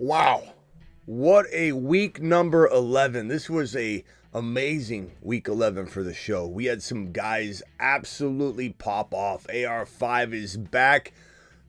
Wow. What a week number 11. This was a amazing week 11 for the show. We had some guys absolutely pop off. AR5 is back.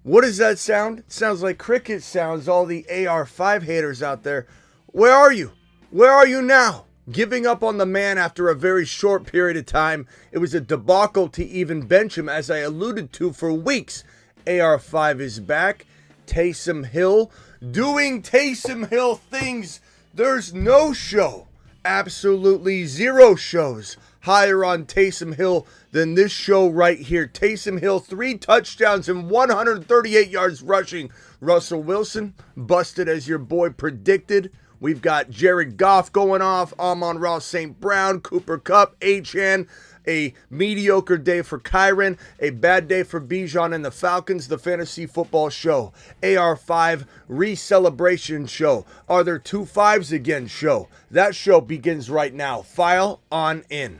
What does that sound? It sounds like cricket sounds. All the AR5 haters out there. Where are you? Where are you now? Giving up on the man after a very short period of time. It was a debacle to even bench him, as I alluded to for weeks. AR5 is back. Taysom Hill doing Taysom Hill things. There's no show, absolutely zero shows higher on Taysom Hill than this show right here. Taysom Hill, 3 touchdowns and 138 yards rushing. Russell Wilson busted as your boy predicted. We've got Jared Goff going off, Amon-Ra St. Brown, Cooper Kupp, Achane. A mediocre day for Kyron, a bad day for Bijan and the Falcons, the fantasy football show. AR5 re-celebration show. Are there 2 5s again show? That show begins right now. File on in.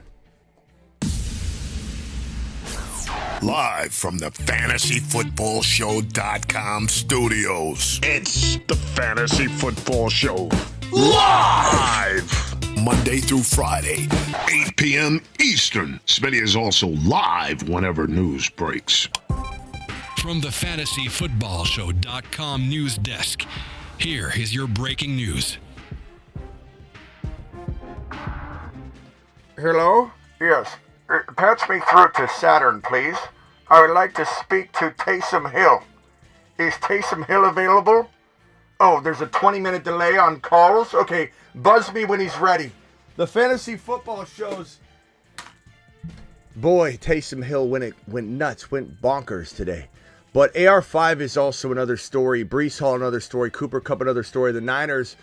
Live from the FantasyFootballShow.com studios. It's the Fantasy Football Show. Live! Monday through Friday, 8 p.m. Eastern. Smitty is also live whenever news breaks. From the FantasyFootballShow.com news desk, here is your breaking news. Hello? Yes. Patch me through to Saturn, please. I would like to speak to Taysom Hill. Is Taysom Hill available? Oh, there's a 20-minute delay on calls? Okay, buzz me when he's ready. The fantasy football shows. Boy, Taysom Hill went nuts, went bonkers today. But AR5 is also another story. Breece Hall, another story. Cooper Kupp, another story. The Niners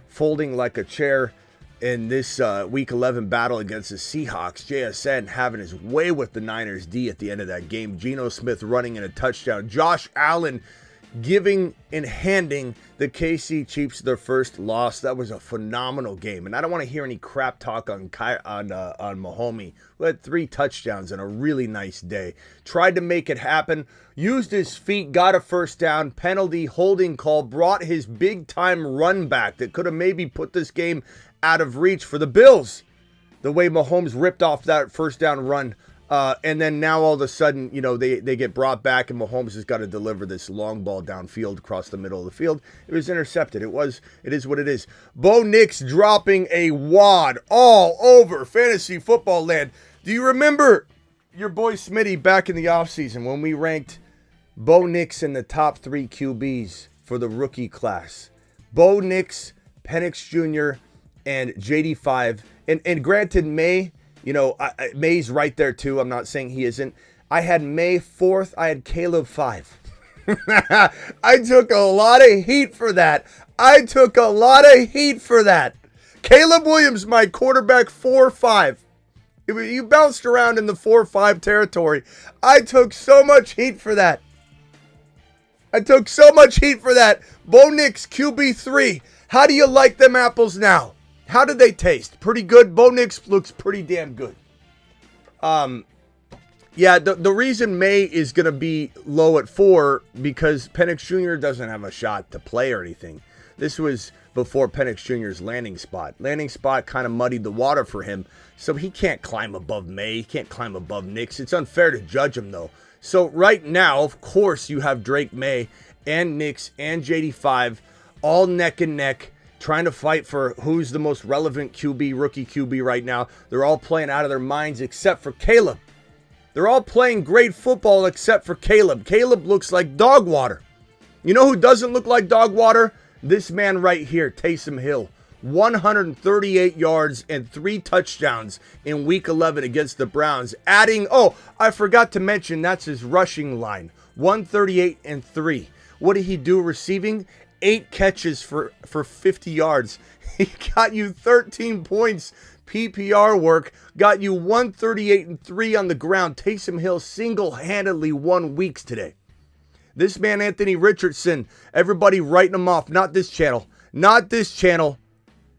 folding like a chair in this Week 11 battle against the Seahawks. JSN having his way with the Niners D at the end of that game. Geno Smith running in a touchdown. Josh Allen giving and handing the KC Chiefs their first loss. That was a phenomenal game. And I don't want to hear any crap talk on Mahomes, who had 3 touchdowns and a really nice day. Tried to make it happen, used his feet, got a first down, penalty, holding call, brought his big-time run back that could have maybe put this game out of reach for the Bills. The way Mahomes ripped off that first down run. And then now all of a sudden, they get brought back and Mahomes has got to deliver this long ball downfield across the middle of the field. It was intercepted. It is what it is. Bo Nix dropping a wad all over fantasy football land. Do you remember your boy Smitty back in the offseason when we ranked Bo Nix in the top 3 QBs for the rookie class? Bo Nix, Penix Jr., and JD5. And granted, May's right there too. I'm not saying he isn't. I had May 4th. I had Caleb 5. I took a lot of heat for that. Caleb Williams, my quarterback, 4-5. You bounced around in the 4-5 territory. I took so much heat for that. Bo Nix, QB3. How do you like them apples now? How did they taste? Pretty good. Bo Nix looks pretty damn good. The reason May is going to be low at 4 because Penix Jr. doesn't have a shot to play or anything. This was before Penix Jr.'s landing spot. Landing spot kind of muddied the water for him, so he can't climb above May. He can't climb above Nix. It's unfair to judge him, though. So right now, of course, you have Drake May and Nix and JD5 all neck and neck, trying to fight for who's the most relevant rookie QB right now. They're all playing out of their minds except for Caleb. They're all playing great football except for Caleb. Caleb looks like dog water. You know who doesn't look like dog water? This man right here, Taysom Hill. 138 yards and 3 touchdowns in Week 11 against the Browns. I forgot to mention, that's his rushing line. 138 and 3. What did he do receiving? 8 catches for 50 yards. He got you 13 points. PPR work got you 138 and 3 on the ground. Taysom Hill single-handedly won weeks today. This man, Anthony Richardson, everybody writing him off. Not this channel.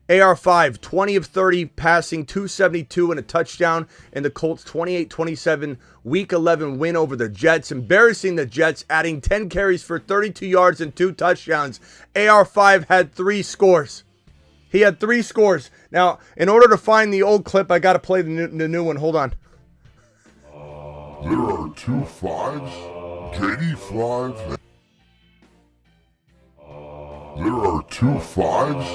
AR5, 20 of 30 passing, 272 and a touchdown. And the Colts 28-27 Week 11 win over the Jets. Embarrassing the Jets, adding 10 carries for 32 yards and 2 touchdowns. AR5 had 3 scores. He had 3 scores. Now, in order to find the old clip, I got to play the new one. Hold on. There are 2 5s, JD5. There are 2 5s,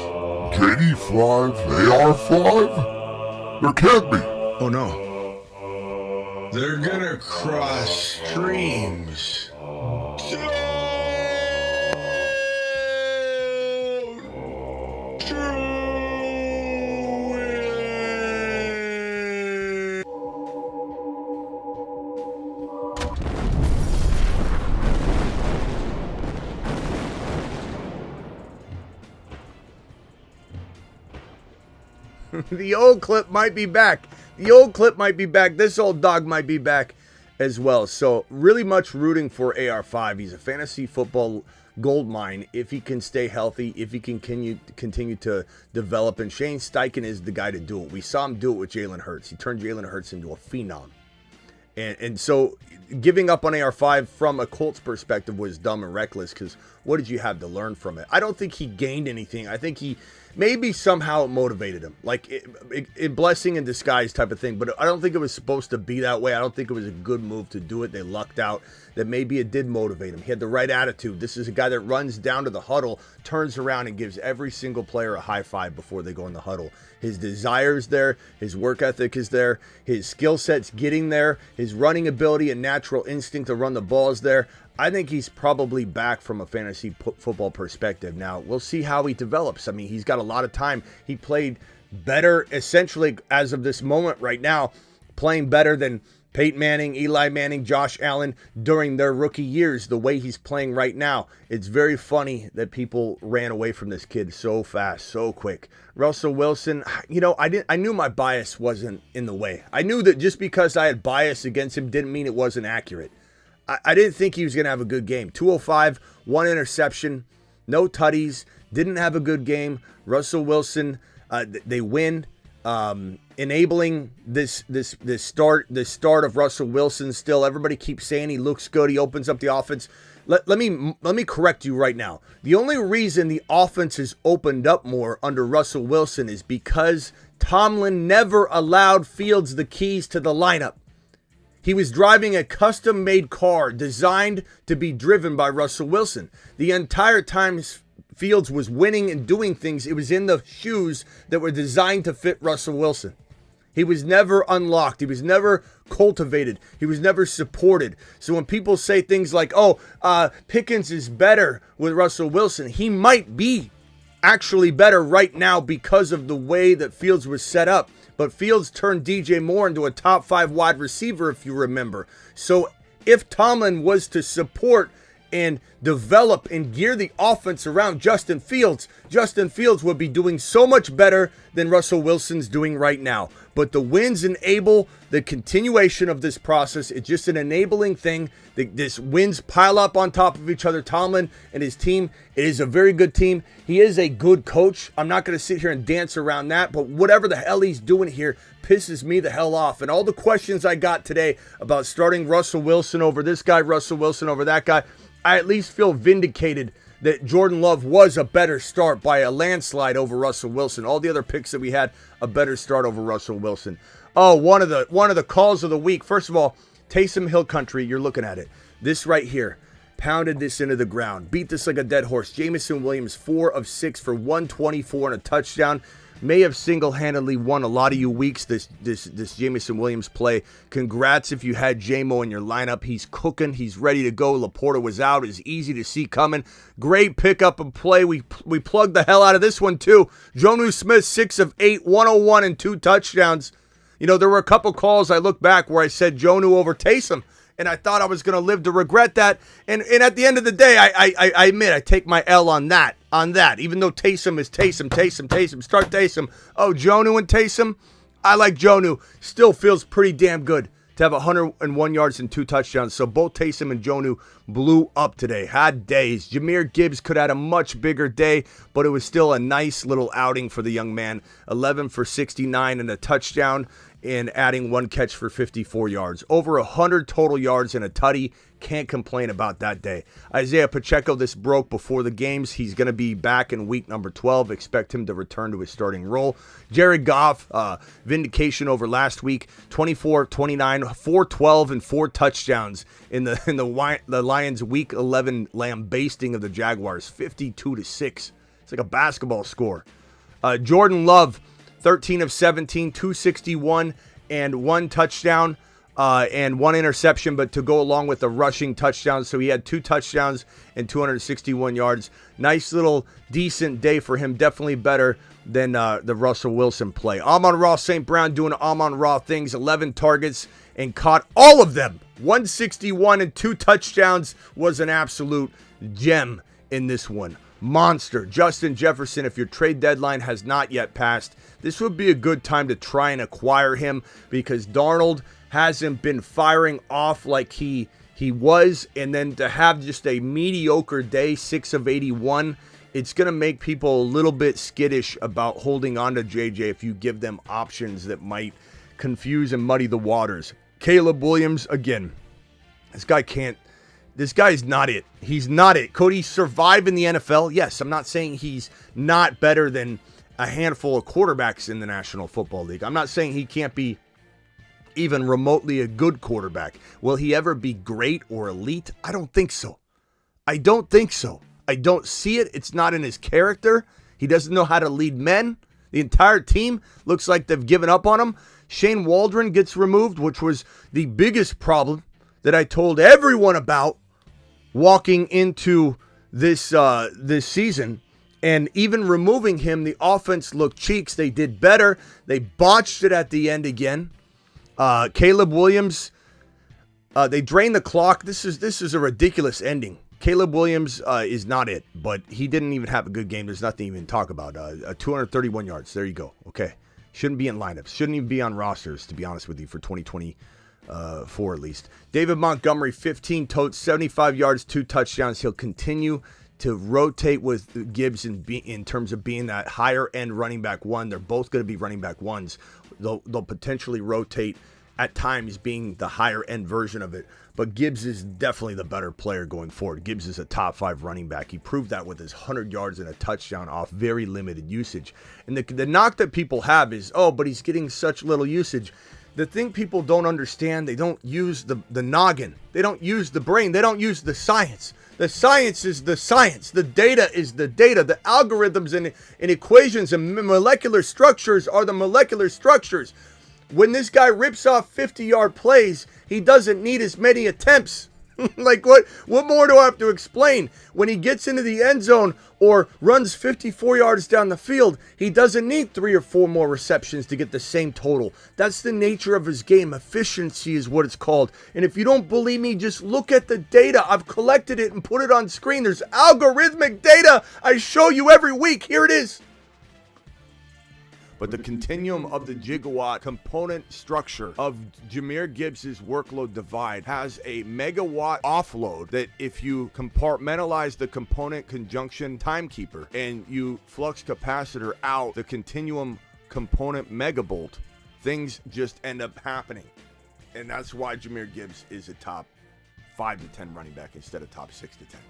JD5, AR5? There can't be. Oh no. They're gonna cross streams. The old clip might be back. The old clip might be back. This old dog might be back as well. So really much rooting for AR5. He's a fantasy football gold mine if he can stay healthy, if he can continue to develop. And Shane Steichen is the guy to do it. We saw him do it with Jalen Hurts. He turned Jalen Hurts into a phenom. And so giving up on AR5 from a Colts perspective was dumb and reckless, because what did you have to learn from it? I don't think he gained anything. I think he maybe somehow it motivated him, like it blessing in disguise type of thing. But I don't think it was supposed to be that way. I don't think it was a good move to do it. They lucked out that maybe it did motivate him. He had the right attitude. This is a guy that runs down to the huddle, turns around and gives every single player a high five before they go in the huddle. His desire is there. His work ethic is there. His skill set's getting there. His running ability and natural instinct to run the ball is there. I think he's probably back from a fantasy football perspective. Now, we'll see how he develops. I mean, he's got a lot of time. He played better, essentially, as of this moment right now, playing better than Peyton Manning, Eli Manning, Josh Allen during their rookie years. The way he's playing right now, it's very funny that people ran away from this kid so fast, so quick. Russell Wilson, I knew my bias wasn't in the way. I knew that just because I had bias against him didn't mean it wasn't accurate. I didn't think he was going to have a good game. 205, 1 interception, no tutties, didn't have a good game. Russell Wilson, they win, enabling this start of Russell Wilson. Still, everybody keeps saying he looks good. He opens up the offense. Let me correct you right now. The only reason the offense has opened up more under Russell Wilson is because Tomlin never allowed Fields the keys to the lineup. He was driving a custom-made car designed to be driven by Russell Wilson. The entire time Fields was winning and doing things, it was in the shoes that were designed to fit Russell Wilson. He was never unlocked. He was never cultivated. He was never supported. So when people say things like, Pickens is better with Russell Wilson, he might be actually better right now because of the way that Fields was set up. But Fields turned DJ Moore into a top 5 wide receiver, if you remember. So if Tomlin was to support and develop and gear the offense around Justin Fields would be doing so much better than Russell Wilson's doing right now. But the wins enable the continuation of this process. It's just an enabling thing. This wins pile up on top of each other. Tomlin and his team, it is a very good team. He is a good coach. I'm not going to sit here and dance around that, but whatever the hell he's doing here pisses me the hell off. And all the questions I got today about starting Russell Wilson over this guy, Russell Wilson over that guy, I at least feel vindicated that Jordan Love was a better start by a landslide over Russell Wilson. All the other picks that we had, a better start over Russell Wilson. Oh, one of the calls of the week. First of all, Taysom Hill country, you're looking at it. This right here, pounded this into the ground. Beat this like a dead horse. Jameson Williams, 4 of 6 for 124 and a touchdown. May have single-handedly won a lot of you weeks this Jameson Williams play. Congrats if you had J-Mo in your lineup. He's cooking. He's ready to go. Laporta was out. It's easy to see coming. Great pickup and play. We plugged the hell out of this one too. Jonnu Smith, 6 of 8, 101 and 2 touchdowns. You know, there were a couple calls I look back where I said Jonnu over Taysom, and I thought I was going to live to regret that. And at the end of the day, I admit I take my L on that. Even though Taysom is Taysom. Start Taysom. Oh, Jonnu and Taysom? I like Jonnu. Still feels pretty damn good to have 101 yards and 2 touchdowns. So both Taysom and Jonnu blew up today. Had days. Jahmyr Gibbs could have had a much bigger day, but it was still a nice little outing for the young man. 11 for 69 and a touchdown, and adding one catch for 54 yards. Over 100 total yards and a tutty. Can't complain about that day. Isaiah Pacheco, this broke before the games. He's going to be back in week number 12. Expect him to return to his starting role. Jared Goff, vindication over last week. 24, 29, 412, and 4 touchdowns in the Lions' week 11 lambasting of the Jaguars. 52-6. It's like a basketball score. Jordan Love, 13 of 17, 261, and 1 touchdown. And 1 interception, but to go along with the rushing touchdowns. So he had 2 touchdowns and 261 yards. Nice little decent day for him. Definitely better than the Russell Wilson play. Amon-Ra St. Brown doing Amon-Ra things. 11 targets and caught all of them. 161 and 2 touchdowns. Was an absolute gem in this one. Monster. Justin Jefferson, if your trade deadline has not yet passed, this would be a good time to try and acquire him, because Darnold hasn't been firing off like he was, and then to have just a mediocre day, 6 of 81, it's going to make people a little bit skittish about holding on to JJ if you give them options that might confuse and muddy the waters. Caleb Williams, again, this guy's not it. He's not it. Could he survive in the NFL? Yes, I'm not saying he's not better than a handful of quarterbacks in the National Football League. I'm not saying he can't be even remotely a good quarterback. Will he ever be great or elite? I don't think so. I don't see it. It's not in his character. He doesn't know how to lead men. The entire team looks like they've given up on him. Shane Waldron gets removed, which was the biggest problem that I told everyone about walking into this season. And even removing him, the offense looked cheeks. They did better. They botched it at the end again. Caleb Williams, they drained the clock. This is a ridiculous ending. Caleb Williams is not it, but he didn't even have a good game. There's nothing to even talk about. 231 yards. There you go. Okay. Shouldn't be in lineups. Shouldn't even be on rosters, to be honest with you, for 2024 at least. David Montgomery, 15 totes, 75 yards, 2 touchdowns. He'll continue to rotate with Gibbs in terms of being that higher end running back one. They're both going to be running back ones. They'll potentially rotate at times being the higher end version of it. But Gibbs is definitely the better player going forward. Gibbs is a top 5 running back. He proved that with his 100 yards and a touchdown off very limited usage. And the knock that people have is, but he's getting such little usage. The thing people don't understand, they don't use the noggin. They don't use the brain. They don't use the science. The science is the science. The data is the data. The algorithms and equations and molecular structures are the molecular structures. When this guy rips off 50-yard plays, he doesn't need as many attempts. Like, what more do I have to explain? When he gets into the end zone or runs 54 yards down the field, he doesn't need 3 or 4 more receptions to get the same total. That's the nature of his game. Efficiency is what it's called. And if you don't believe me, just look at the data. I've collected it and put it on screen. There's algorithmic data I show you every week. Here it is. But the continuum of the gigawatt component structure of Jahmyr Gibbs' workload divide has a megawatt offload that if you compartmentalize the component conjunction timekeeper and you flux capacitor out the continuum component megavolt, things just end up happening. And that's why Jahmyr Gibbs is a top 5 to 10 running back instead of top 6 to 10.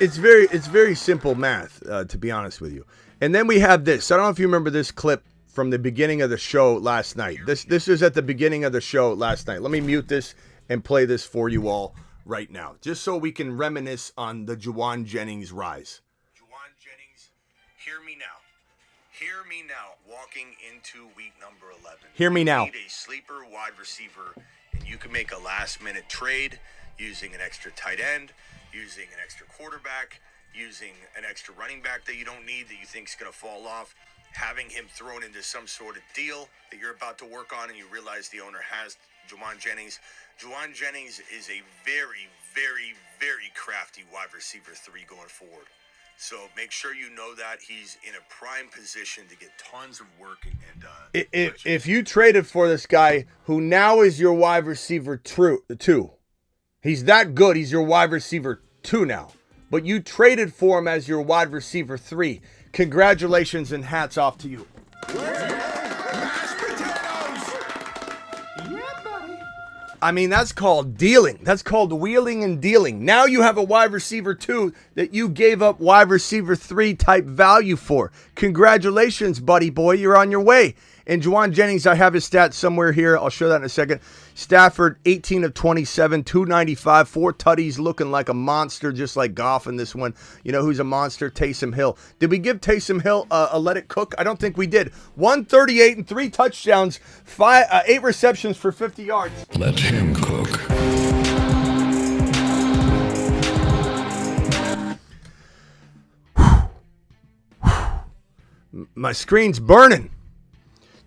It's very simple math, to be honest with you. And then we have this. I don't know if you remember this clip from the beginning of the show last night. This is at the beginning of the show last night. Let me mute this and play this for you all right now, just so we can reminisce on the Juwan Jennings rise. Juwan Jennings, hear me now. Hear me now. Walking into week number 11. Hear me now. You need a sleeper wide receiver, and you can make a last-minute trade using an extra tight end, using an extra quarterback, using an extra running back that you don't need that you think is going to fall off, having him thrown into some sort of deal that you're about to work on and you realize the owner has Juwan Jennings. Juwan Jennings is a very, very, very crafty wide receiver 3 going forward. So make sure you know that he's in a prime position to get tons of work. And if you traded for this guy who now is your wide receiver 2, He's that good. He's your wide receiver 2 now. But you traded for him as your wide receiver 3. Congratulations and hats off to you. I mean, that's called dealing. That's called wheeling and dealing. Now you have a wide receiver 2 that you gave up wide receiver 3 type value for. Congratulations, buddy boy. You're on your way. And Juwan Jennings, I have his stats somewhere here. I'll show that in a second. Stafford, 18 of 27, 295, 4 tutties, looking like a monster, just like Goff in this one. You know who's a monster? Taysom Hill. Did we give Taysom Hill a let it cook? I don't think we did. 138 and 3 touchdowns, 8 receptions for 50 yards. Let him cook. My screen's burning.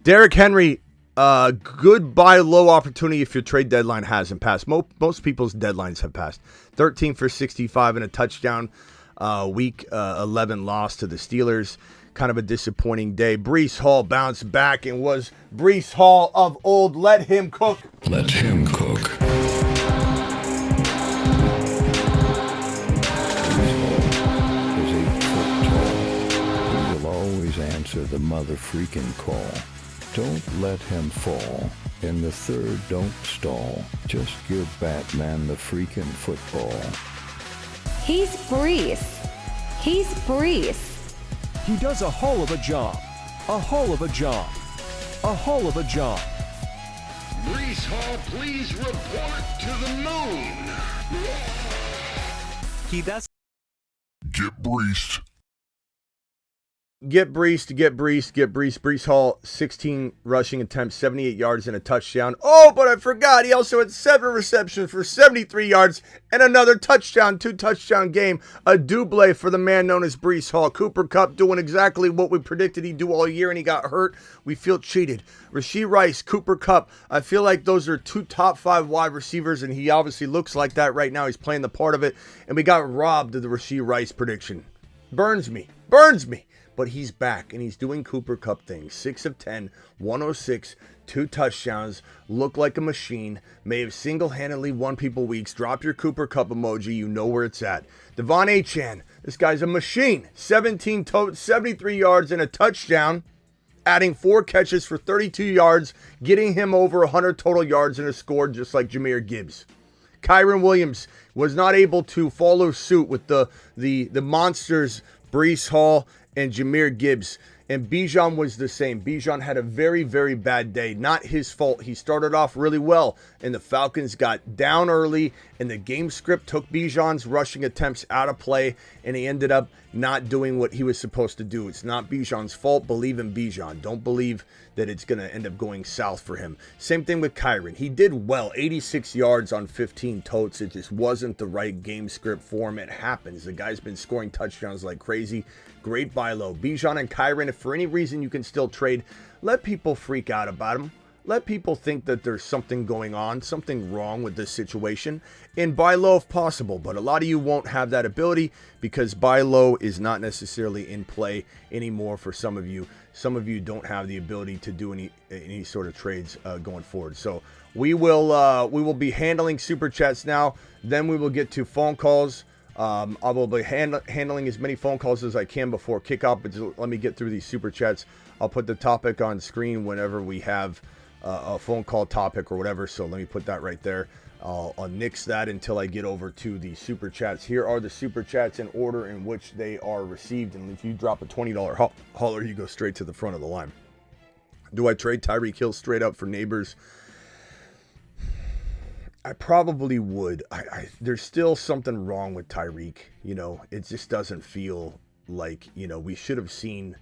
Derrick Henry, good buy low opportunity if your trade deadline hasn't passed. Most people's deadlines have passed. 13 for 65 and a touchdown. Week 11 loss to the Steelers. Kind of a disappointing day. Breece Hall bounced back and was Breece Hall of old. Let him cook. Let him cook. Is 8 foot tall. He will always answer the mother freaking call. Don't let him fall. In the third, don't stall. Just give Batman the freaking football. He's Breece. He's Breece. He does a whole of a job. A whole of a job. A whole of a job. Breece Hall, please report to the moon. He does. Get breached. Get Breece. Breece Hall, 16 rushing attempts, 78 yards and a touchdown. Oh, but I forgot. He also had 7 receptions for 73 yards and another touchdown, 2-touchdown game. A double for the man known as Breece Hall. Cooper Kupp doing exactly what we predicted he'd do all year, and he got hurt. We feel cheated. Rashee Rice, Cooper Kupp. I feel like those are 2 top 5 wide receivers, and he obviously looks like that right now. He's playing the part of it, and we got robbed of the Rashee Rice prediction. Burns me. But he's back, and he's doing Cooper Kupp things. 6 of 10, 106, 2 touchdowns, look like a machine, may have single-handedly won people weeks. Drop your Cooper Kupp emoji, you know where it's at. Devon Achane, this guy's a machine. 17 totes, 73 yards, and a touchdown, adding 4 catches for 32 yards, getting him over 100 total yards and a score just like Jahmyr Gibbs. Kyren Williams was not able to follow suit with the monsters, Breece Hall and Jahmyr Gibbs. And Bijan was the same. Bijan had a very, very bad day. Not his fault. He started off really well, and the Falcons got down early, and the game script took Bijan's rushing attempts out of play, and he ended up not doing what he was supposed to do. It's not Bijan's fault. Believe in Bijan. Don't believe that it's going to end up going south for him. Same thing with Kyren. He did well, 86 yards on 15 totes. It just wasn't the right game script for him. It happens. The guy's been scoring touchdowns like crazy. Great buy low. Bijan and Kyren, if for any reason you can still trade, let people freak out about him. Let people think that there's something going on, something wrong with this situation, and buy low if possible. But a lot of you won't have that ability because buy low is not necessarily in play anymore for some of you. Some of you don't have the ability to do any sort of trades going forward. So we will be handling super chats now. Then we will get to phone calls. I will be handling as many phone calls as I can before kickoff, but just let me get through these super chats. I'll put the topic on screen whenever we have a phone call topic or whatever, so let me put that right there. I'll nix that until I get over to the super chats. Here are the super chats in order in which they are received, and if you drop a $20 hauler, you go straight to the front of the line. Do I trade Tyreek Hill straight up for Neighbors? I probably would. There's still something wrong with Tyreek. You know, it just doesn't feel like, you know, we should have seen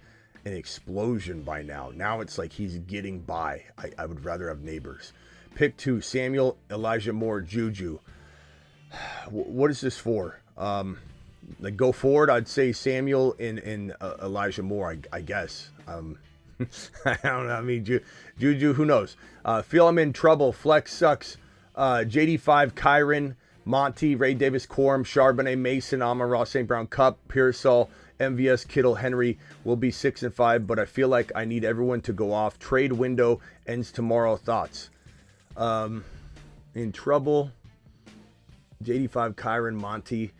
an explosion by now. Now it's like he's getting by. I would rather have Neighbors. Pick 2, Samuel, Elijah Moore, Juju. What is this for? Like go forward, I'd say Samuel and Elijah Moore, I guess. I don't know. I mean, Juju, who knows? Feel I'm in trouble. Flex sucks. JD5, Kyren, Monty, Ray Davis, Quorum, Charbonnet, Mason, Amon-Ra, St. Brown, Cup, Pearsall, MVS, Kittle, Henry will be 6 and 5, but I feel like I need everyone to go off. Trade window ends tomorrow. Thoughts? In trouble. JD5, Kyron, Monty.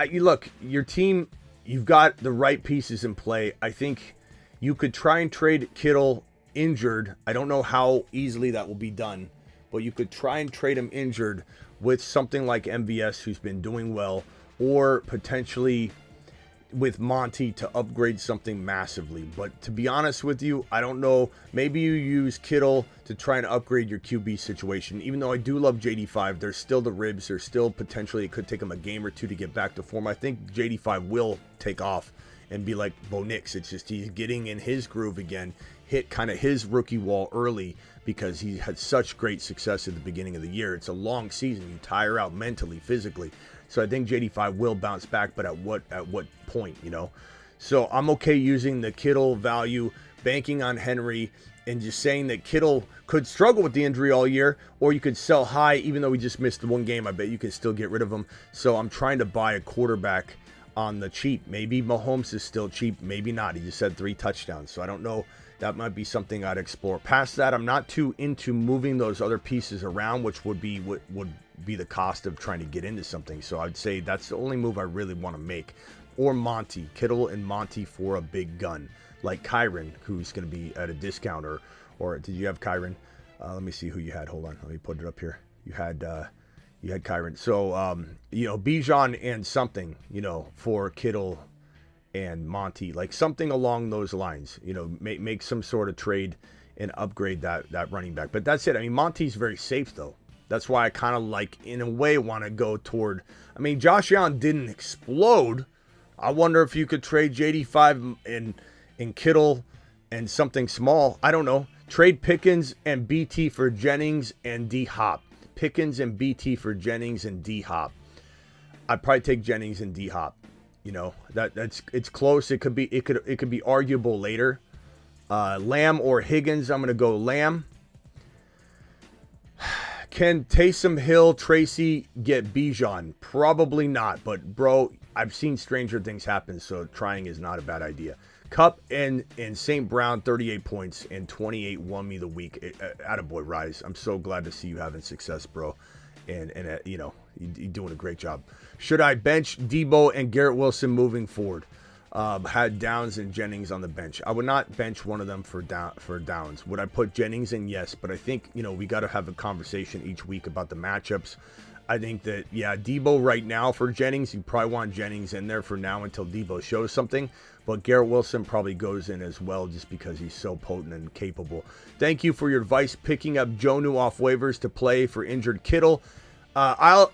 You look, your team, you've got the right pieces in play. I think you could try and trade Kittle injured. I don't know how easily that will be done, but you could try and trade him injured with something like MVS, who's been doing well, or potentially with Monty to upgrade something massively. But to be honest with you, I don't know. Maybe you use Kittle to try and upgrade your QB situation. Even though I do love JD5, there's still the ribs. There's still potentially, it could take him a game or two to get back to form. I think JD5 will take off and be like Bo Nix. It's just he's getting in his groove again, hit kind of his rookie wall early because he had such great success at the beginning of the year. It's a long season. You tire out mentally, physically. So I think JD5 will bounce back, but at what point, you know? So I'm okay using the Kittle value, banking on Henry, and just saying that Kittle could struggle with the injury all year, or you could sell high, even though he just missed the one game. I bet you can still get rid of him. So I'm trying to buy a quarterback on the cheap. Maybe Mahomes is still cheap, maybe not. He just had 3 touchdowns, so I don't know. That might be something I'd explore. Past that, I'm not too into moving those other pieces around, which would be the cost of trying to get into something. So I'd say that's the only move I really want to make. Or Monty, Kittle and Monty for a big gun, like Kyron, who's going to be at a discount. Or did you have Kyron? Let me see who you had. Hold on, let me put it up here. You had Kyron. So Bijan and something, for Kittle and Monty, like something along those lines. Make some sort of trade and upgrade that running back. But that's it. I mean, Monty's very safe though. That's why I kind of in a way, want to go toward. I mean, Josh Allen didn't explode. I wonder if you could trade JD5 and Kittle and something small. I don't know. Trade Pickens and BT for Jennings and D-Hop. Pickens and BT for Jennings and D-Hop. I'd probably take Jennings and D-Hop. It's close. It could be arguable later. Lamb or Higgins. I'm gonna go Lamb. Can Taysom Hill, Tracy get Bijan? Probably not, but bro, I've seen stranger things happen, so trying is not a bad idea. Cup and St. Brown, 38 points and 28 won me the week. Attaboy, Rise. I'm so glad to see you having success, bro. And you're doing a great job. Should I bench Debo and Garrett Wilson moving forward? Had Downs and Jennings on the bench. I would not bench one of them for Downs. Would I put Jennings in? Yes, but I think we got to have a conversation each week about the matchups. I think that Debo right now for Jennings, you probably want Jennings in there for now until Debo shows something. But Garrett Wilson probably goes in as well just because he's so potent and capable. Thank you for your advice picking up Jonnu off waivers to play for injured Kittle. I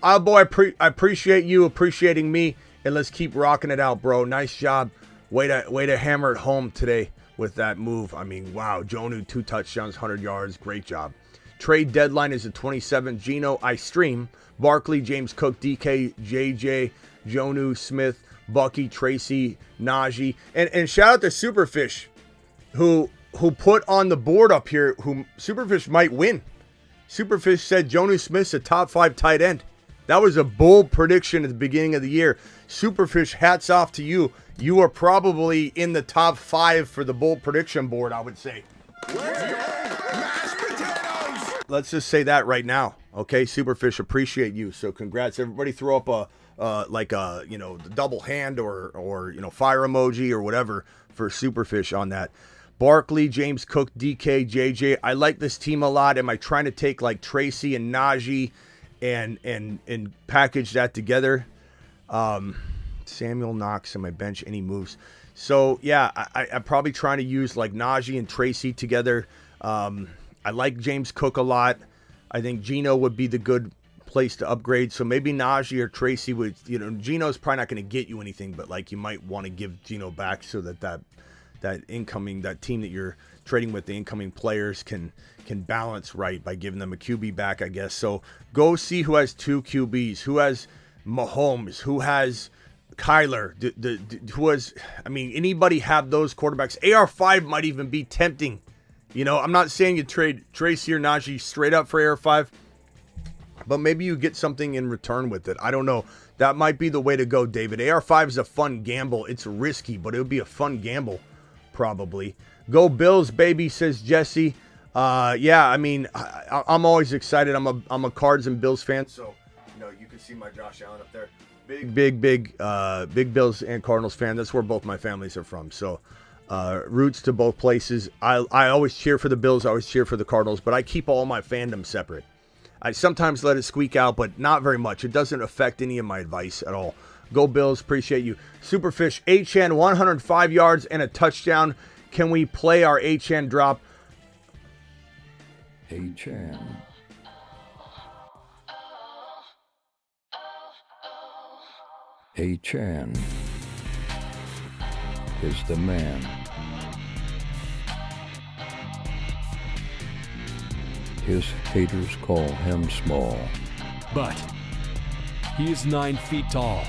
appreciate you appreciating me, and let's keep rocking it out, bro. Nice job. Way to hammer it home today with that move. I mean, wow. Jonnu, 2 touchdowns, 100 yards. Great job. Trade deadline is the 27th. Gino, I stream. Barkley, James Cook, DK, JJ, Jonnu, Smith, Bucky, Tracy, Najee. And shout out to Superfish, who put on the board up here, who Superfish might win. Superfish said Jonnu Smith's a top 5 tight end. That was a bold prediction at the beginning of the year. Superfish, hats off to you. You are probably in the top 5 for the bold prediction board, I would say. Let's just say that right now. Okay, Superfish, appreciate you. So congrats. Everybody throw up a the double hand or fire emoji or whatever for Superfish on that. Barkley, James Cook, DK, JJ. I like this team a lot. Am I trying to take like Tracy and Najee and package that together? Samuel Knox on my bench, any moves? So yeah, I'm probably trying to use like Najee and Tracy together. I like James Cook a lot. I think Gino would be the good place to upgrade. So maybe Najee or Tracy would, Gino's probably not going to get you anything, but like you might want to give Gino back so that team that you're trading with, the incoming players can balance right by giving them a QB back, I guess. So go see who has 2 QBs, who has Mahomes, who has Kyler, anybody have those quarterbacks. AR5 might even be tempting. I'm not saying you trade Tracy or Najee straight up for AR5, but maybe you get something in return with it. I don't know. That might be the way to go, David. AR5 is a fun gamble. It's risky, but it would be a fun gamble, probably. Go Bills, baby, says Jesse. I'm always excited. I'm a Cards and Bills fan, so you can see my Josh Allen up there. Big Bills and Cardinals fan. That's where both my families are from. So roots to both places. I always cheer for the Bills. I always cheer for the Cardinals. But I keep all my fandom separate. I sometimes let it squeak out, but not very much. It doesn't affect any of my advice at all. Go Bills. Appreciate you. Superfish, HN, 105 yards and a touchdown. Can we play our HN drop? HN. HN is the man. His haters call him small. But he is 9 feet tall.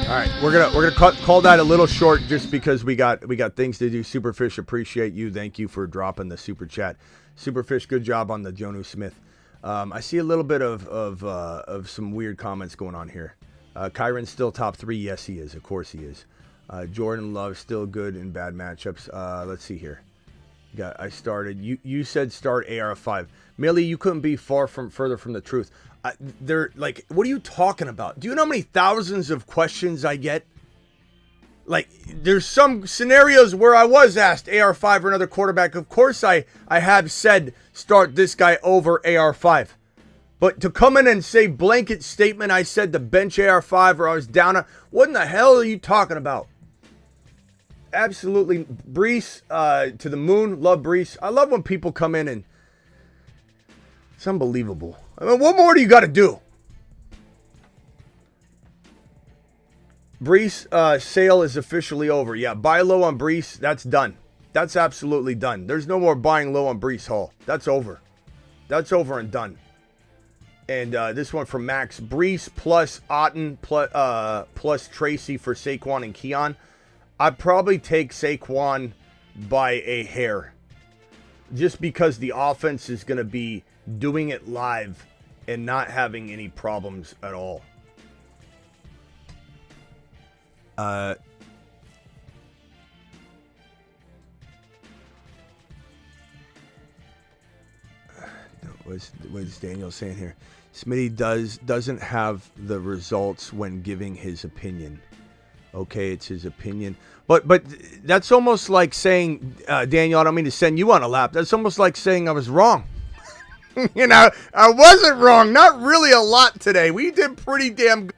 All right, we're gonna call that a little short just because we got things to do. Superfish, appreciate you. Thank you for dropping the super chat. Superfish, good job on the Jonnu Smith. I see a little bit of some weird comments going on here. Kyron's still top 3. Yes, he is. Of course he is. Jordan Love still good in bad matchups. Let's see here. I started. You said start AR5. Millie, you couldn't be further from the truth. They're like, what are you talking about? Do you know how many thousands of questions I get? Like, there's some scenarios where I was asked AR5 or another quarterback. Of course, I have said start this guy over AR5. But to come in and say blanket statement, I said to bench AR5 or I was down. What in the hell are you talking about? Absolutely. Breece to the moon. Love Breece. I love when people come in and it's unbelievable. I mean, what more do you got to do? Breece sale is officially over. Yeah, buy low on Breece. That's done. That's absolutely done. There's no more buying low on Breece Hall. That's over. That's over and done. And this one from Max. Breece plus Otten plus Tracy for Saquon and Keon. I'd probably take Saquon by a hair. Just because the offense is going to be doing it live and not having any problems at all. What's Daniel saying here? Smitty doesn't have the results when giving his opinion. Okay, it's his opinion. But that's almost like saying, Daniel, I don't mean to send you on a lap. That's almost like saying I was wrong. You know, I wasn't wrong. Not really a lot today. We did pretty damn good.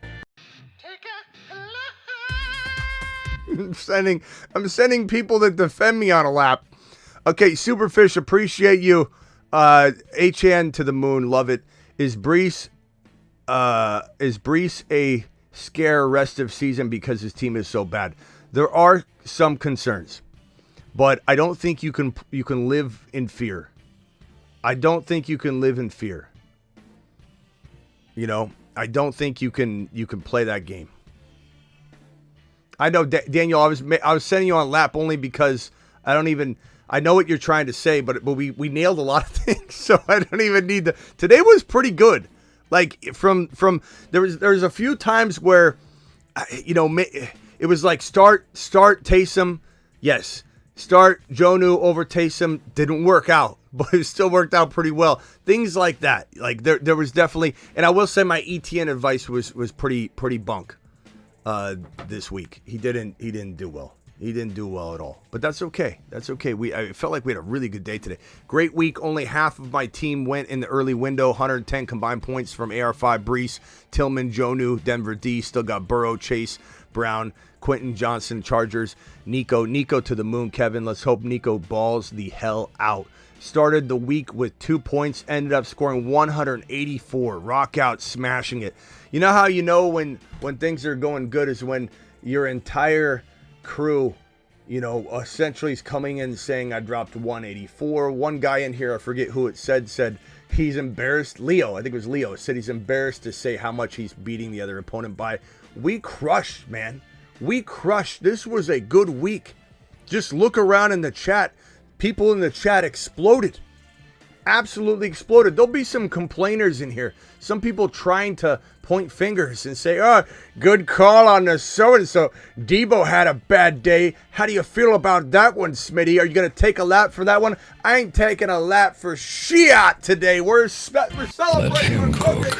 I'm sending people that defend me on a lap. Okay, Superfish, appreciate you. HN to the moon, love it. Is Breece a scare rest of season because his team is so bad? There are some concerns, but I don't think you can live in fear. I don't think you can live in fear. You know, I don't think you can play that game. I know, Daniel, I was sending you on lap only because I know what you're trying to say, but we nailed a lot of things, so I don't even need to. Today was pretty good. Like from there was a few times where, you know, it was like start Taysom, yes. Start Jonnu over Taysom, didn't work out, but it still worked out pretty well. Things like that. Like there was definitely, and I will say my ETN advice was pretty bunk this week. He didn't do well. He didn't do well at all. But that's okay. That's okay. I felt like we had a really good day today. Great week. Only half of my team went in the early window. 110 combined points from AR5, Breece, Tillman, Jonnu, Denver D. Still got Burrow, Chase, Brown, Quentin Johnson, Chargers, Nico to the moon, Kevin. Let's hope Nico balls the hell out. Started the week with 2 points, ended up scoring 184. Rock out, smashing it. You know how you know when things are going good is when your entire crew, you know, essentially is coming in saying I dropped 184. One guy in here, I forget who it said he's embarrassed. Leo, I think it was Leo, said he's embarrassed to say how much he's beating the other opponent by. We crushed, man. We crushed. This was a good week. Just look around in the chat. People in the chat exploded. absolutely exploded. There'll be some complainers in here. Some people trying to point fingers and say, oh, good call on the so-and-so. Debo had a bad day. How do you feel about that one, Smitty? Are you going to take a lap for that one? I ain't taking a lap for shit today. We're celebrating. We're cooking.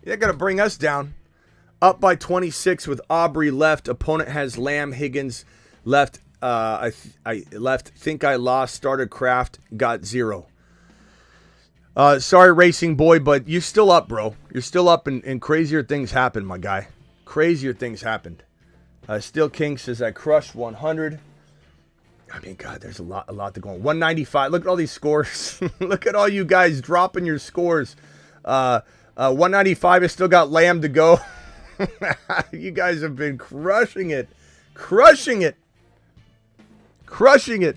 They're going to bring us down. Up by 26 with Aubrey left. Opponent has Lamb, Higgins left. I left. Think I lost. Started Kraft. Got 0. Sorry, Racing Boy, but you're still up, bro. You're still up, and crazier things happened, my guy. Crazier things happened. Steel King says I crushed 100. I mean, God, there's a lot to go on. 195. Look at all these scores. Look at all you guys dropping your scores. 195 has still got Lamb to go. You guys have been crushing it. Crushing it. Crushing it.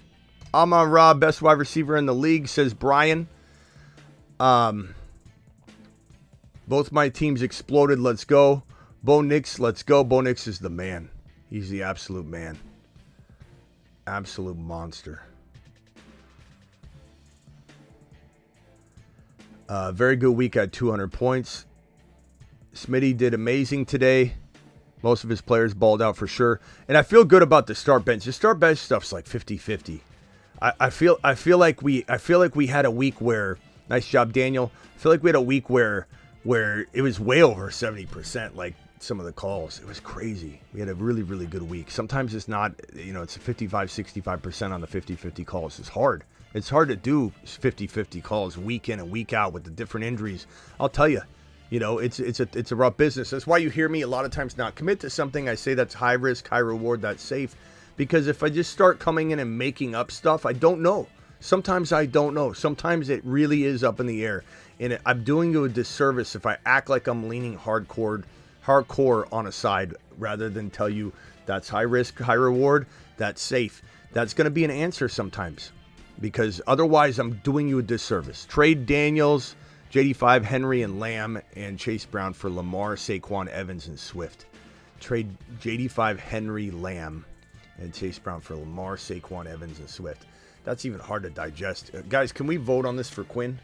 I'm on Rob, best wide receiver in the league, says Brian. Both my teams exploded. Let's go. Bo Nix, let's go. Bo Nix is the man. He's the absolute man. Absolute monster. Very good week at 200 points. Smitty did amazing today. Most of his players balled out for sure. And I feel good about the start bench. The start bench stuff's like 50-50. I feel like we had a week where, nice job, Daniel. I feel like we had a week where it was way over 70%, like some of the calls. It was crazy. We had a really, really good week. Sometimes it's not, it's a 55-65% on the 50-50 calls. It's hard. It's hard to do 50-50 calls week in and week out with the different injuries. I'll tell you, it's a rough business. That's why you hear me a lot of times not commit to something. I say that's high risk, high reward, that's safe. Because if I just start coming in and making up stuff, I don't know. Sometimes I don't know. Sometimes it really is up in the air. And I'm doing you a disservice if I act like I'm leaning hardcore on a side rather than tell you that's high risk, high reward, that's safe. That's going to be an answer sometimes. Because otherwise I'm doing you a disservice. Trade Daniels, JD5, Henry, and Lamb, and Chase Brown for Lamar, Saquon, Evans, and Swift. Trade JD5, Henry, Lamb, and Chase Brown for Lamar, Saquon, Evans, and Swift. That's even hard to digest. Guys, can we vote on this for Quinn?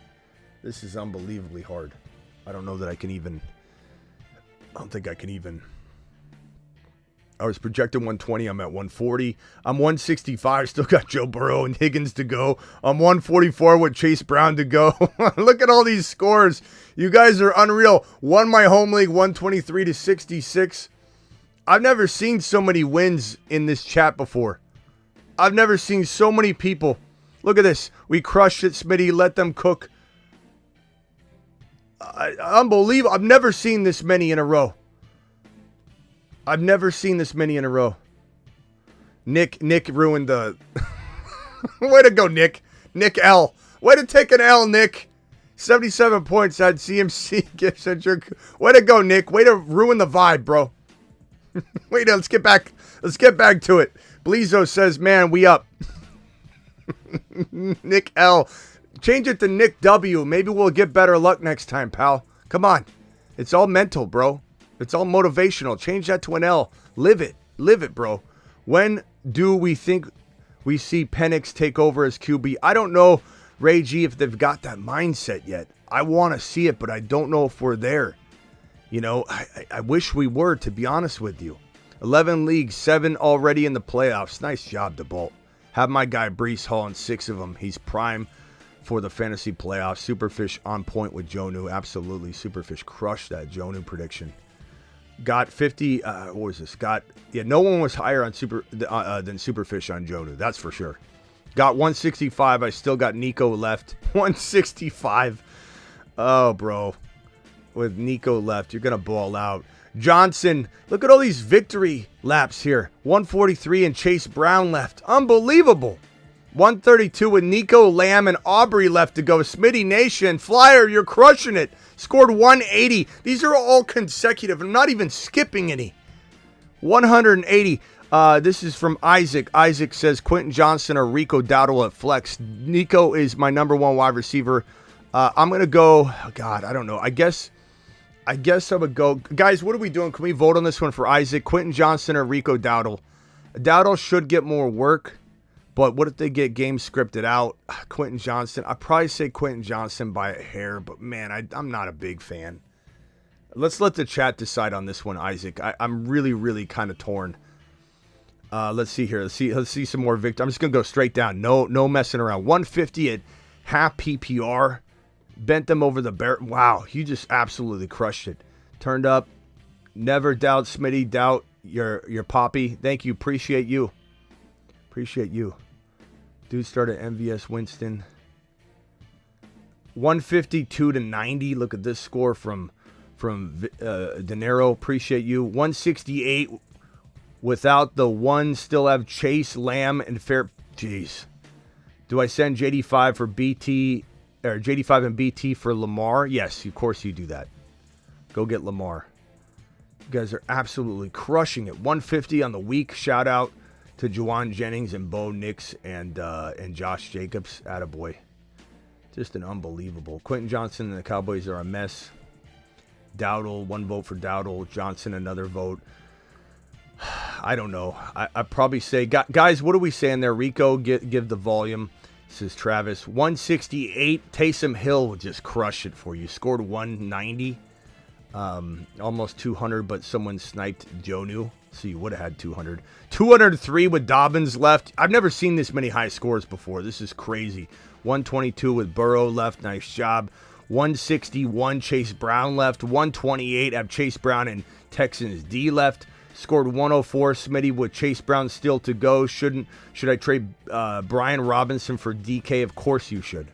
This is unbelievably hard. I don't know that I can even... I don't think I can even... I was projected 120. I'm at 140. I'm 165. Still got Joe Burrow and Higgins to go. I'm 144 with Chase Brown to go. Look at all these scores. You guys are unreal. Won my home league 123-66. I've never seen so many wins in this chat before. I've never seen so many people. Look at this. We crushed it, Smitty. Let them cook. Unbelievable. I've never seen this many in a row. I've never seen this many in a row. Nick ruined the... Way to go, Nick. Nick L. Way to take an L, Nick. 77 points at CMC gift center. Way to go, Nick. Way to ruin the vibe, bro. Wait, let's get back to it. Blizo says, man, we up. Nick L. Change it to Nick W. Maybe we'll get better luck next time, pal. Come on. It's all mental, bro. It's all motivational. Change that to an L. Live it. Live it, bro. When do we think we see Penix take over as QB? I don't know, Ray G, if they've got that mindset yet. I want to see it, but I don't know if we're there. I wish we were, to be honest with you. 11 leagues, 7 already in the playoffs. Nice job, DeBolt. Have my guy Breece Hall in 6 of them. He's prime for the fantasy playoffs. Superfish on point with Jonu. Absolutely. Superfish crushed that Jonu prediction. Got 50. What was this? No one was higher on than Superfish on Jonu. That's for sure. Got 165. I still got Nico left. 165. Oh, bro. With Nico left, you're going to ball out. Johnson, look at all these victory laps here. 143 and Chase Brown left. Unbelievable. 132 with Nico, Lamb, and Aubrey left to go. Smitty Nation, Flyer, you're crushing it. Scored 180. These are all consecutive. I'm not even skipping any. 180. This is from Isaac. Isaac says Quentin Johnson or Rico Dowdle at flex. Nico is my number 1 wide receiver. I'm going to go, God, I don't know. I guess I would go. Guys, what are we doing? Can we vote on this one for Isaac? Quentin Johnson or Rico Dowdle? Dowdle should get more work, But what if they get games scripted out? Quentin Johnson. I'd probably say Quentin Johnson by a hair, but man, I'm not a big fan. Let's let the chat decide on this one, Isaac. I'm really, really kind of torn. Let's see here. Let's see some more Victor. I'm just gonna go straight down. No messing around. 150 at half PPR. Bent them over the bear. Wow, you just absolutely crushed it. Turned up. Never doubt Smitty. Doubt your poppy. Thank you. Appreciate you. Appreciate you. Dude started MVS Winston. 152 to 90. Look at this score from De Niro. Appreciate you. 168 without the one. Still have Chase, Lamb, and Fair. Jeez. Do I send JD5 for BT or JD5 and BT for Lamar? Yes, of course you do that. Go get Lamar. You guys are absolutely crushing it. 150 on the week. Shout out to Juwan Jennings and Bo Nix and Josh Jacobs. Attaboy. Just an unbelievable. Quentin Johnson and the Cowboys are a mess. Dowdle, 1 vote for Dowdle. Johnson, another vote. I don't know. I'd probably say, guys, what are we saying there? Rico, give the volume. This is Travis. 168. Taysom Hill would just crush it for you. Scored 190. Almost 200, but someone sniped Jonu. So you would have had 200. 203 with Dobbins left. I've never seen this many high scores before. This is crazy. 122 with Burrow left. Nice job. 161 Chase Brown left. 128 have Chase Brown and Texans D left. Scored 104 Smitty with Chase Brown still to go. Should I trade Brian Robinson for DK? Of course you should.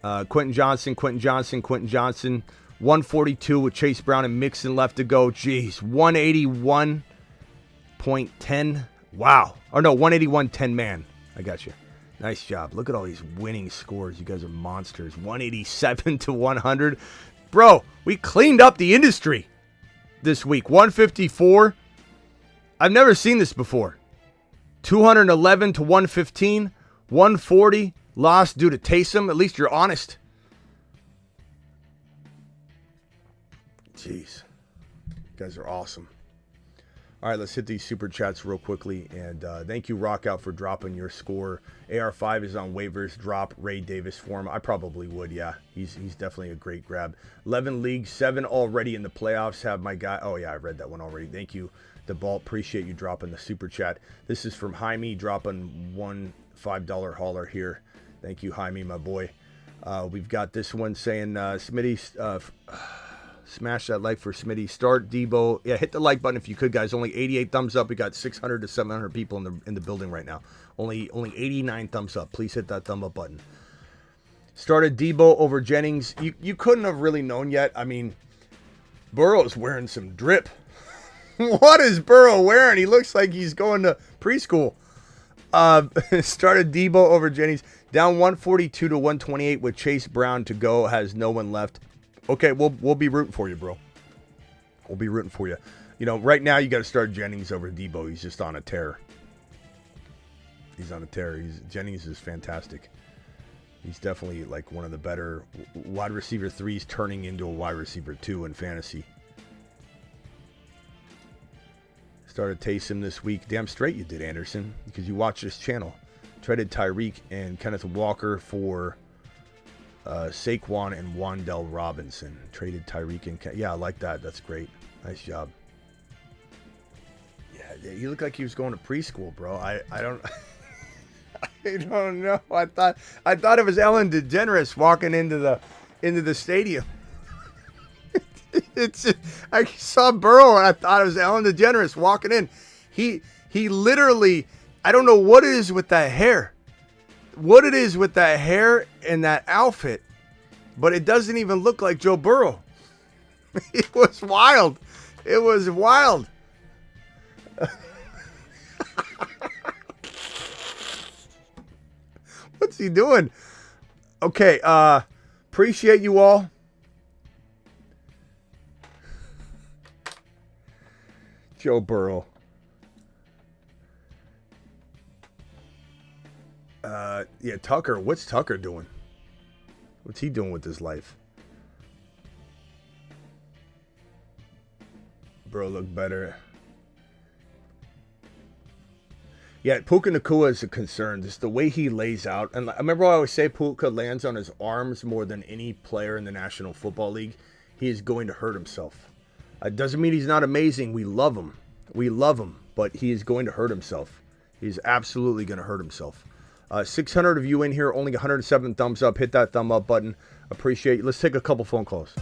Quentin Johnson. 142 with Chase Brown and Mixon left to go. Jeez. 181.10. Wow. Oh, no, 181.10 man. I got you. Nice job. Look at all these winning scores. You guys are monsters. 187 to 100. Bro, we cleaned up the industry this week. 154. I've never seen this before. 211 to 115. 140. Lost due to Taysom. At least you're honest. Jeez. You guys are awesome. All right, let's hit these super chats real quickly. And thank you, Rockout, for dropping your score. AR5 is on waivers. Drop Ray Davis for him. I probably would, yeah. He's definitely a great grab. 11 leagues, 7 already in the playoffs. Have my guy. Oh, yeah, I read that one already. Thank you, DeBalt. Appreciate you dropping the super chat. This is from Jaime, dropping one $5 hauler here. Thank you, Jaime, my boy. We've got this one saying, Smitty, smash that like for Smitty. Start Debo. Yeah, hit the like button if you could, guys. Only 88 thumbs up. We got 600 to 700 people in the building right now. Only 89 thumbs up. Please hit that thumb up button. Started Debo over Jennings. You couldn't have really known yet. I mean, Burrow's wearing some drip. What is Burrow wearing? He looks like he's going to preschool. Started Debo over Jennings. Down 142 to 128 with Chase Brown to go. Has no one left. Okay, we'll be rooting for you, bro. We'll be rooting for you. You know, right now you got to start Jennings over Debo. He's just on a tear. He's on a tear. Jennings is fantastic. He's definitely like one of the better wide receiver 3s turning into a wide receiver 2 in fantasy. Started Taysom this week. Damn straight you did, Anderson, because you watch this channel. Traded Tyreek and Kenneth Walker for Saquon and Wan'Dale Robinson. Traded Tyreek and yeah, I like that. That's great. Nice job. Yeah, he looked like he was going to preschool, bro. I don't I don't know. I thought it was Ellen DeGeneres walking into the stadium. I saw Burrow and I thought it was Ellen DeGeneres walking in. He literally, I don't know what it is with that hair. What it is with that hair and that outfit, but it doesn't even look like Joe Burrow. It was wild. It was wild. What's he doing? Okay, appreciate you all. Joe Burrow. Yeah, Tucker. What's Tucker doing? What's he doing with his life? Bro, look better. Yeah, Puka Nacua is a concern. Just the way he lays out. And I remember I always say Puka lands on his arms more than any player in the National Football League. He is going to hurt himself. It doesn't mean he's not amazing. We love him. But he is going to hurt himself. He's absolutely going to hurt himself. 600 of you in here, only 107 thumbs up. Hit that thumb up button. Appreciate it. Let's take a couple phone calls.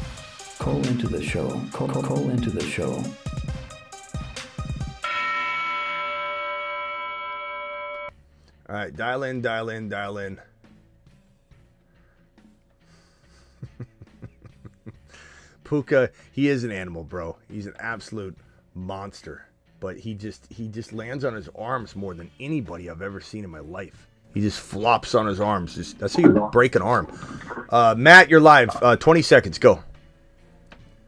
Call into the show. Call into the show. All right, dial in. Puka, he is an animal, bro. He's an absolute monster. But he just lands on his arms more than anybody I've ever seen in my life. He just flops on his arms. That's how you break an arm. Matt, you're live. 20 seconds. Go.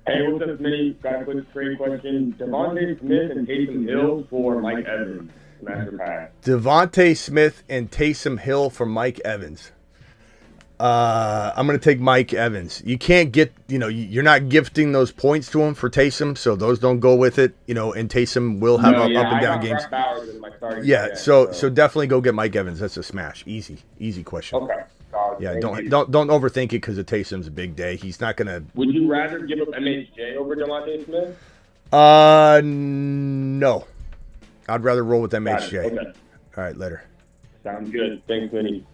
Hey, what's up, Smitty? Got a quick trade question. Devontae Smith and Taysom Hill for Mike Evans. Master pass. Devontae Smith and Taysom Hill for Mike Evans. I'm going to take Mike Evans. You can't get, you're not gifting those points to him for Taysom, so those don't go with it, and Taysom will have up and down games. Yeah, so definitely go get Mike Evans. That's a smash. Easy question. Okay. Yeah, don't overthink it because of Taysom's big day. He's not going to. Would you rather give up MHJ over Devontae Smith? No. I'd rather roll with MHJ. Okay. All right, later. Sounds good. Thanks, Smitty.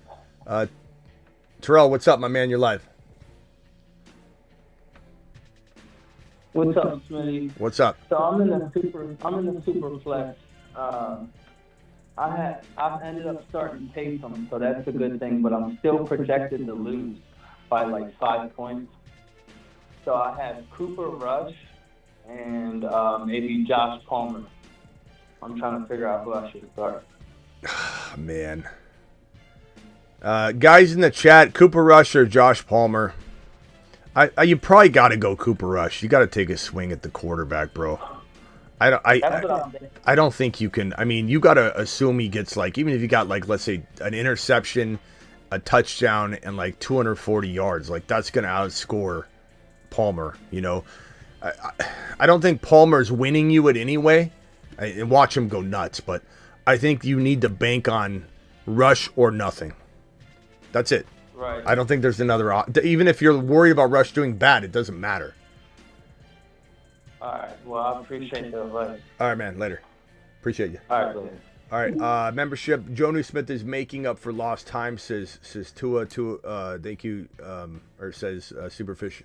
Terrell, what's up, my man? You're live. What's up, Smitty? What's up? So I'm in the super flex. I've ended up starting Taysom, so that's a good thing. But I'm still projected to lose by like 5 points. So I have Cooper Rush and maybe Josh Palmer. I'm trying to figure out who I should start. Man. Guys in the chat, Cooper Rush or Josh Palmer? You probably got to go Cooper Rush. You got to take a swing at the quarterback, bro. I don't think you can. I mean, you got to assume he gets even if you got let's say an interception, a touchdown, and 240 yards, that's going to outscore Palmer. I don't think Palmer's winning you it anyway. And watch him go nuts, but I think you need to bank on Rush or nothing. That's it. Right. I don't think there's another even if you're worried about Rush doing bad, it doesn't matter. All right. Well, I appreciate the advice. All right, man. Later. Appreciate you. All right, later. All right. Membership. Jonu Smith is making up for lost time. Says Tua. Thank you. Or says Superfish.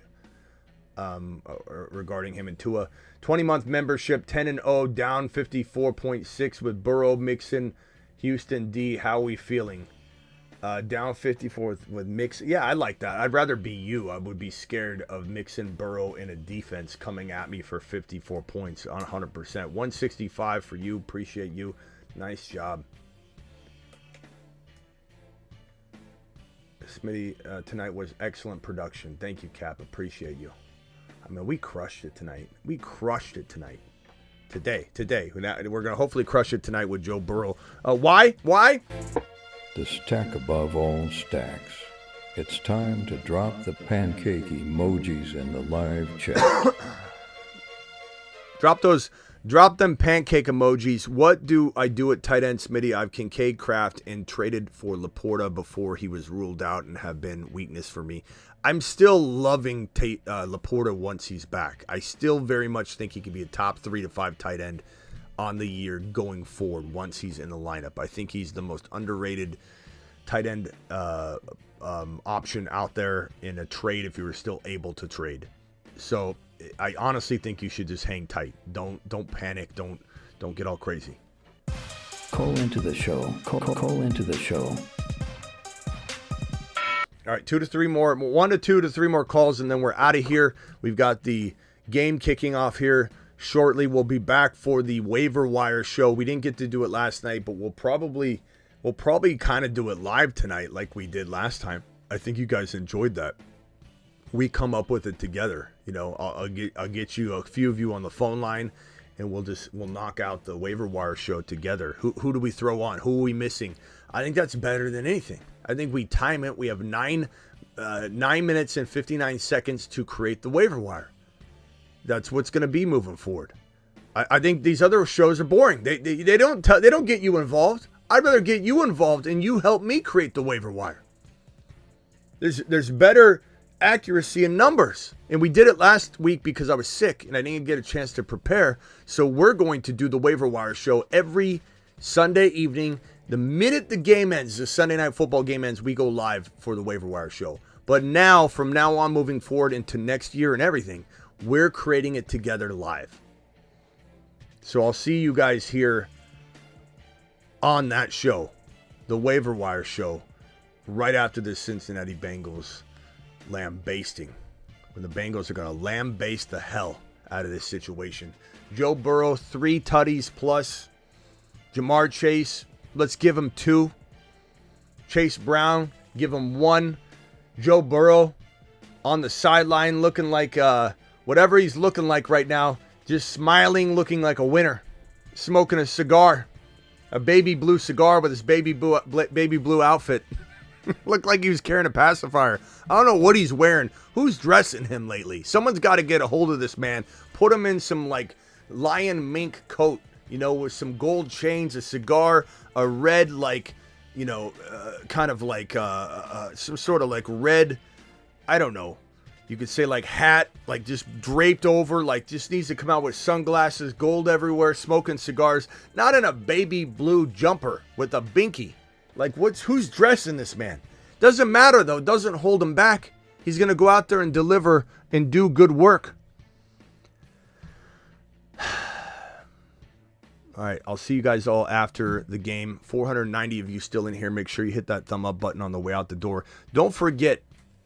Regarding him and Tua. 20-month membership, 10-0, down 54.6 with Burrow, Mixon, Houston D. How we feeling? Down 54 with Mixon. Yeah, I like that. I'd rather be you. I would be scared of Mixon, Burrow in a defense coming at me for 54 points on 100%. 165 for you. Appreciate you. Nice job. Smitty, tonight was excellent production. Thank you, Cap. Appreciate you. I mean, we crushed it tonight. Today. We're going to hopefully crush it tonight with Joe Burrow. Why? The stack above all stacks. It's time to drop the pancake emojis in the live chat. Drop them pancake emojis. What do I do at tight end, Smitty? I've Kincaid, Kraft, and traded for Laporta before he was ruled out and have been weakness for me. I'm still loving Laporta once he's back. I still very much think he could be a top 3 to 5 tight end on the year going forward once he's in the lineup. I think he's the most underrated tight end option out there in a trade if you were still able to trade. So I honestly think you should just hang tight. Don't panic. Don't get all crazy. Call into the show. Call into the show. All right, 1 to 2 to 3 more calls, and then we're out of here. We've got the game kicking off here shortly. We'll be back for the waiver wire show. We didn't get to do it last night, but we'll probably kind of do it live tonight like we did last time. I think you guys enjoyed that. We come up with it together. I'll get you a few of you on the phone line, and we'll knock out the waiver wire show together. Who do we throw on? Who are we missing? I think that's better than anything. I think we time it. We have 9 minutes and 59 seconds to create the waiver wire. That's what's going to be moving forward. I think these other shows are boring. They don't get you involved. I'd rather get you involved and you help me create the waiver wire. There's better accuracy in numbers. And we did it last week because I was sick and I didn't get a chance to prepare. So we're going to do the waiver wire show every Sunday evening. The minute the game ends, the Sunday night football game ends, we go live for the waiver wire show. But now, from now on moving forward into next year and everything, we're creating it together live. So I'll see you guys here on that show, the waiver wire show, right after the Cincinnati Bengals lambasting. When the Bengals are going to lambaste the hell out of this situation. Joe Burrow, 3 tutties plus. Jamar Chase, let's give him 2. Chase Brown, give him 1. Joe Burrow on the sideline looking like whatever he's looking like right now. Just smiling, looking like a winner. Smoking a cigar. A baby blue cigar with his baby blue outfit. Looked like he was carrying a pacifier. I don't know what he's wearing. Who's dressing him lately? Someone's got to get a hold of this man. Put him in some like lion mink coat, you know, with some gold chains, a cigar, a red like, you know, kind of like some sort of like red, I don't know. You could say like hat, like just draped over, like just needs to come out with sunglasses, gold everywhere, smoking cigars. Not in a baby blue jumper with a binky. Like, who's dressing this man? Doesn't matter, though. Doesn't hold him back. He's going to go out there and deliver and do good work. All right, I'll see you guys all after the game. 490 of you still in here. Make sure you hit that thumb up button on the way out the door. Don't forget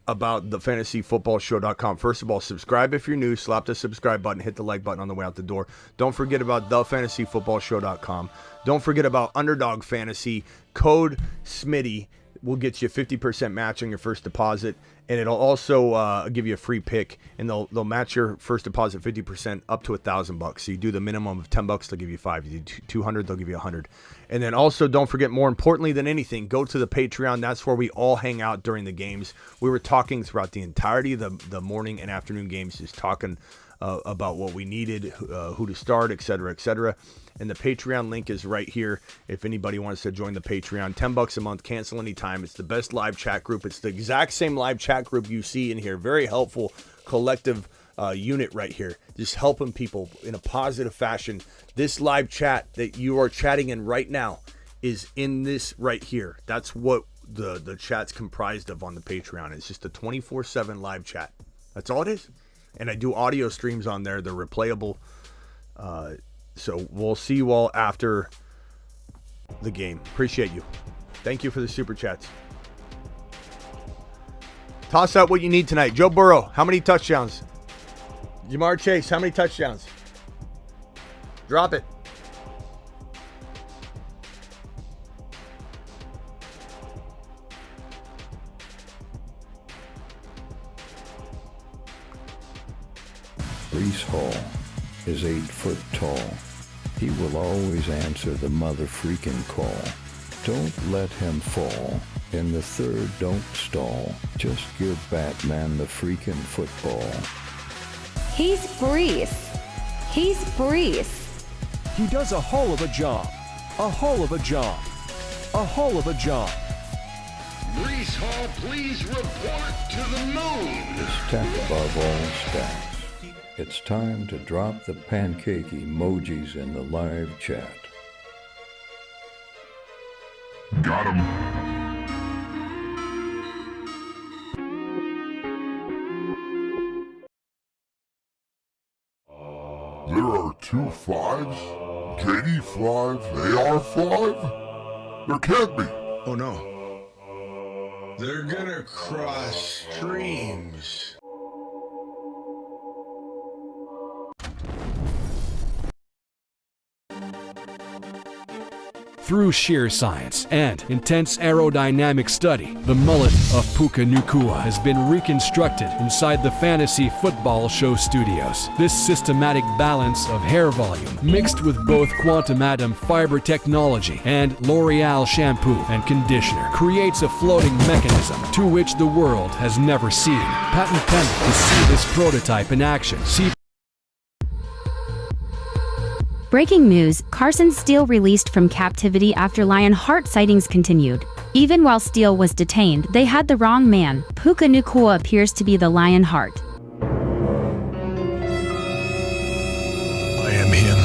about the fantasyfootballshow.com. First of all, subscribe if you're new. Slap the subscribe button. Hit the like button on the way out the door. Don't forget about thefantasyfootballshow.com. Don't forget about Underdog Fantasy. Code Smitty will get you a 50% match on your first deposit, and it'll also give you a free pick, and they'll match your first deposit 50% up to $1,000. So you do the minimum of $10, they'll give you $5. You do 200, they'll give you 100. And then also, don't forget, more importantly than anything, go to the Patreon. That's where we all hang out during the games. We were talking throughout the entirety of the morning and afternoon games, just talking about what we needed, who to start, etc., etc. And the Patreon link is right here if anybody wants to join the Patreon. $10 a month, cancel anytime. It's the best live chat group. It's the exact same live chat group you see in here. Very helpful collective unit right here. Just helping people in a positive fashion. This live chat that you are chatting in right now is in this right here. That's what the chat's comprised of on the Patreon. It's just a 24/7 live chat. That's all it is. And I do audio streams on there. They're replayable. So we'll see you all after the game. Appreciate you. Thank you for the super chats. Toss out what you need tonight. Joe Burrow, how many touchdowns? Jamar Chase, how many touchdowns? Drop it. Breece Hall is 8 foot tall. He will always answer the mother freaking call. Don't let him fall. In the third, don't stall. Just give Batman the freaking football. He's Breece. He's Breece. He does a hell of a job. A hell of a job. A hell of a job. Breece Hall, please report to the moon. It's tech above all stats. It's time to drop the pancake emojis in the live chat. Got him. There are 2 5s? KD5, AR5? There can't be. Oh no. They're gonna cross streams. Through sheer science and intense aerodynamic study, the mullet of Puka Nacua has been reconstructed inside the Fantasy Football Show studios. This systematic balance of hair volume, mixed with both Quantum Atom fiber technology and L'Oreal shampoo and conditioner, creates a floating mechanism to which the world has never seen. Patent pending. To see this prototype in action, see Breaking news, Carson Steele released from captivity after Lionheart sightings continued. Even while Steele was detained, they had the wrong man. Puka Nacua appears to be the Lionheart. I am him.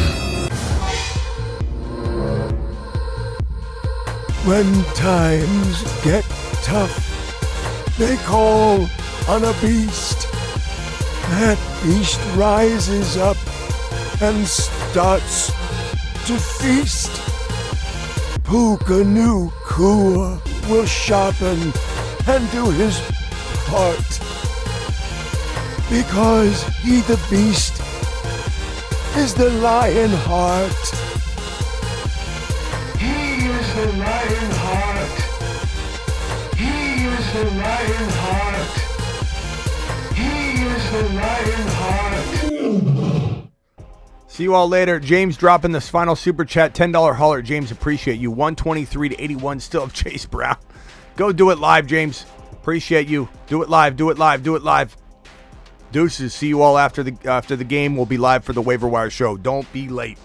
When times get tough, they call on a beast. That beast rises up and starts to feast. Puka Nacua will sharpen and do his part. Because he, the beast, is the Lionheart. He is the Lionheart. He is the Lionheart. He is the Lionheart. See you all later. James dropping this final super chat, $10 holler. James, appreciate you. 123 to 81. Still have Chase Brown. Go do it live, James. Appreciate you. Do it live. Do it live. Do it live. Deuces. See you all after the game. We'll be live for the waiver wire show. Don't be late.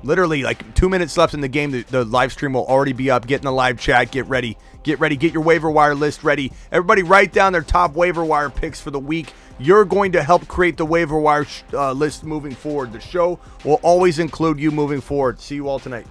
Literally, like 2 minutes left in the game. The live stream will already be up. Get in the live chat. Get ready. Get ready. Get your waiver wire list ready. Everybody write down their top waiver wire picks for the week. You're going to help create the waiver wire list moving forward. The show will always include you moving forward. See you all tonight.